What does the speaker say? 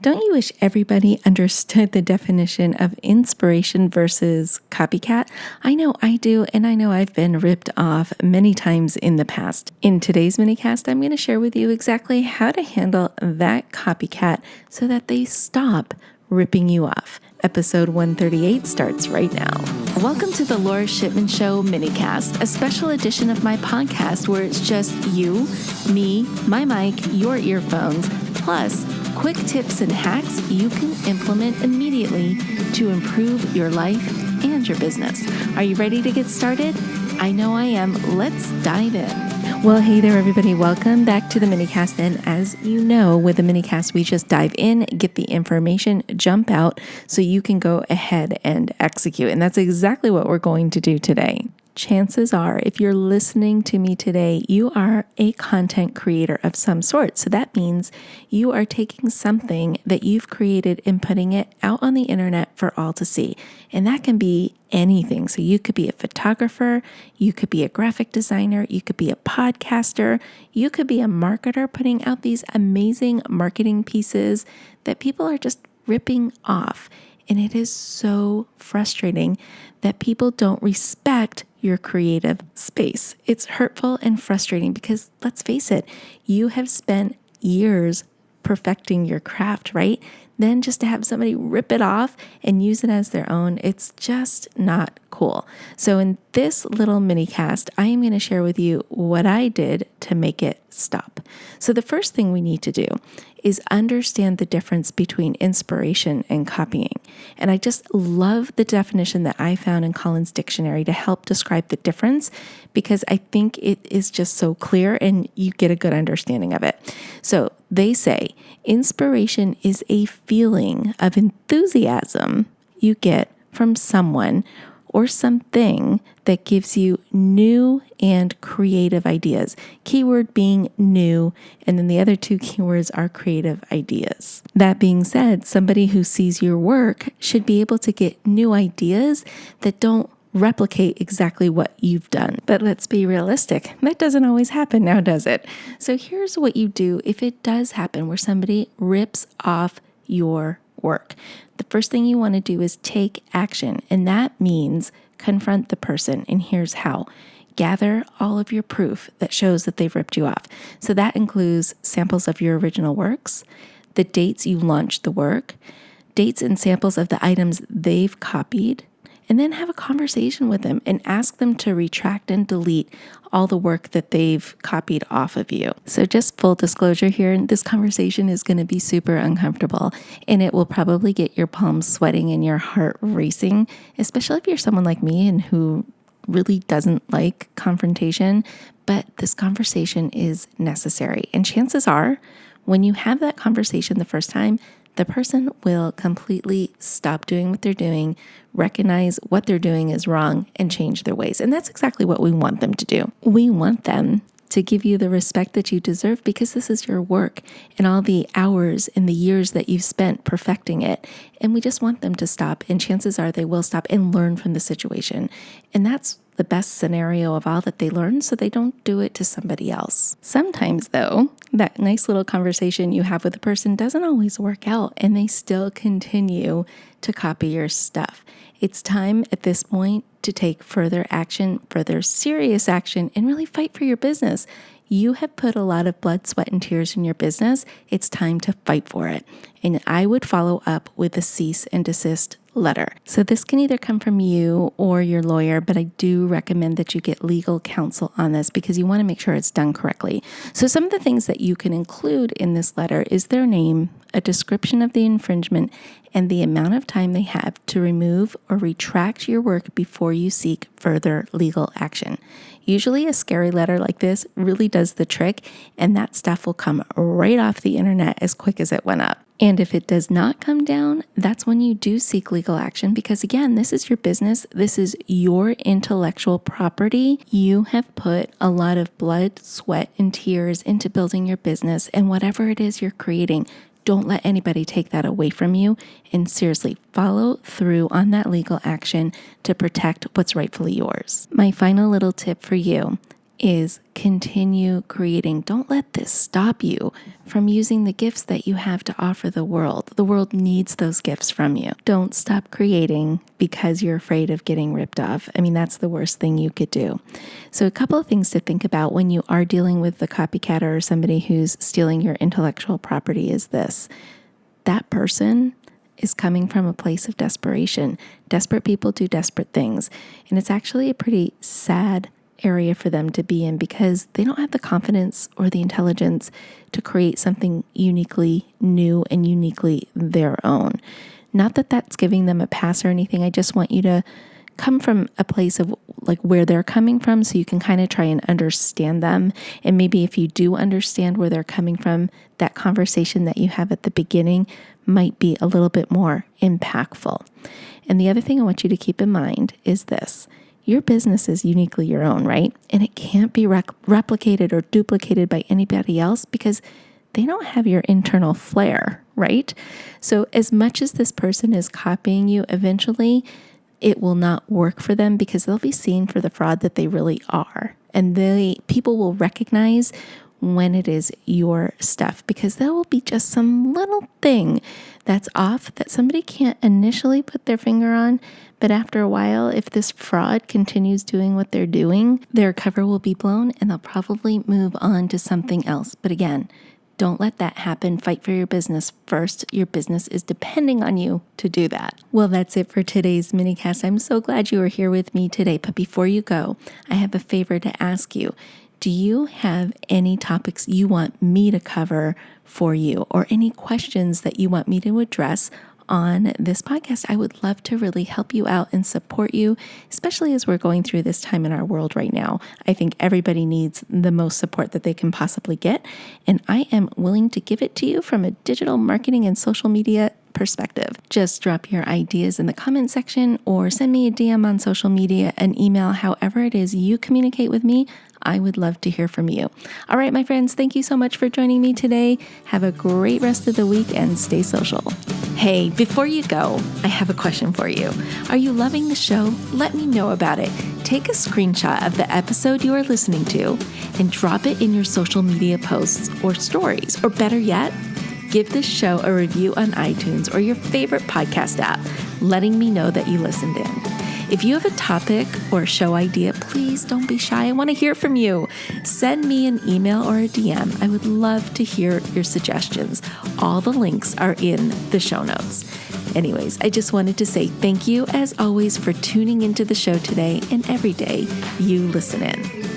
Don't you wish everybody understood the definition of inspiration versus copycat? I know I do, and I know I've been ripped off many times in the past. In today's minicast, I'm going to share with you exactly how to handle that copycat so that they stop ripping you off. Episode 138 starts right now. Welcome to the Laura Shipman Show minicast, a special edition of my podcast where it's just you, me, my mic, your earphones, plus quick tips and hacks you can implement immediately to improve your life and your business. Are you ready to get started? I know I am. Let's dive in. Well, hey there, everybody. Welcome back to the minicast. And as you know, with the minicast, we just dive in, get the information, jump out so you can go ahead and execute. And that's exactly what we're going to do today. Chances are, if you're listening to me today, you are a content creator of some sort. So that means you are taking something that you've created and putting it out on the internet for all to see. And that can be anything. So you could be a photographer, you could be a graphic designer, you could be a podcaster, you could be a marketer putting out these amazing marketing pieces that people are just ripping off. And it is so frustrating that people don't respect your creative space. It's hurtful and frustrating because let's face it, you have spent years perfecting your craft, right? Then just to have somebody rip it off and use it as their own, it's just not cool. So in this little mini cast, I am going to share with you what I did to make it stop. So the first thing we need to do is understand the difference between inspiration and copying. And I just love the definition that I found in Collins Dictionary to help describe the difference because I think it is just so clear and you get a good understanding of it. So they say inspiration is a feeling of enthusiasm you get from someone or something that gives you new and creative ideas. Keyword being new, and then the other two keywords are creative ideas. That being said, somebody who sees your work should be able to get new ideas that don't replicate exactly what you've done. But let's be realistic. That doesn't always happen now, does it? So here's what you do if it does happen where somebody rips off your work. The first thing you want to do is take action, and that means confront the person. And here's how. Gather all of your proof that shows that they've ripped you off. So that includes samples of your original works, the dates you launched the work, dates and samples of the items they've copied, and then have a conversation with them and ask them to retract and delete all the work that they've copied off of you. So just full disclosure here, this conversation is going to be super uncomfortable and it will probably get your palms sweating and your heart racing, especially if you're someone like me and who really doesn't like confrontation, but this conversation is necessary. And chances are, when you have that conversation the first time, the person will completely stop doing what they're doing, recognize what they're doing is wrong, and change their ways. And that's exactly what we want them to do. We want them to give you the respect that you deserve because this is your work and all the hours and the years that you've spent perfecting it. And we just want them to stop. And chances are they will stop and learn from the situation. And that's the best scenario of all, that they learn so they don't do it to somebody else. Sometimes though, that nice little conversation you have with a person doesn't always work out and they still continue to copy your stuff. It's time at this point to take further action, further serious action, and really fight for your business. You have put a lot of blood, sweat, and tears in your business. It's time to fight for it. And I would follow up with a cease and desist letter. So this can either come from you or your lawyer, but I do recommend that you get legal counsel on this because you want to make sure it's done correctly. So some of the things that you can include in this letter is their name, a description of the infringement, and the amount of time they have to remove or retract your work before you seek further legal action. Usually a scary letter like this really does the trick, and that stuff will come right off the internet as quick as it went up. And if it does not come down, that's when you do seek legal action because again, this is your business. This is your intellectual property. You have put a lot of blood, sweat, and tears into building your business, and whatever it is you're creating, don't let anybody take that away from you, and seriously follow through on that legal action to protect what's rightfully yours. My final little tip for you, is continue creating. Don't let this stop you from using the gifts that you have to offer the world. The world needs those gifts from you. Don't stop creating because you're afraid of getting ripped off. I mean, that's the worst thing you could do. So a couple of things to think about when you are dealing with the copycat or somebody who's stealing your intellectual property is this. That person is coming from a place of desperation. Desperate people do desperate things. And it's actually a pretty sad area for them to be in because they don't have the confidence or the intelligence to create something uniquely new and uniquely their own. Not that that's giving them a pass or anything. I just want you to come from a place of like where they're coming from so you can kind of try and understand them. And maybe if you do understand where they're coming from, that conversation that you have at the beginning might be a little bit more impactful. And the other thing I want you to keep in mind is this. Your business is uniquely your own, right? And it can't be replicated or duplicated by anybody else because they don't have your internal flair, right? So as much as this person is copying you, eventually it will not work for them because they'll be seen for the fraud that they really are. And people will recognize when it is your stuff because there will be just some little thing that's off that somebody can't initially put their finger on. But after a while, if this fraud continues doing what they're doing, their cover will be blown and they'll probably move on to something else. But again, don't let that happen. Fight for your business first. Your business is depending on you to do that. Well, that's it for today's minicast. I'm so glad you are here with me today. But before you go, I have a favor to ask you. Do you have any topics you want me to cover for you or any questions that you want me to address on this podcast? I would love to really help you out and support you, especially as we're going through this time in our world right now. I think everybody needs the most support that they can possibly get, and I am willing to give it to you from a digital marketing and social media perspective. Just drop your ideas in the comment section or send me a DM on social media, an email, however it is you communicate with me. I would love to hear from you. All right, my friends, thank you so much for joining me today. Have a great rest of the week and stay social. Hey, before you go, I have a question for you. Are you loving the show? Let me know about it. Take a screenshot of the episode you are listening to and drop it in your social media posts or stories, or better yet, give this show a review on iTunes or your favorite podcast app, letting me know that you listened in. If you have a topic or a show idea, please don't be shy. I want to hear from you. Send me an email or a DM. I would love to hear your suggestions. All the links are in the show notes. Anyways, I just wanted to say thank you, as always, for tuning into the show today and every day you listen in.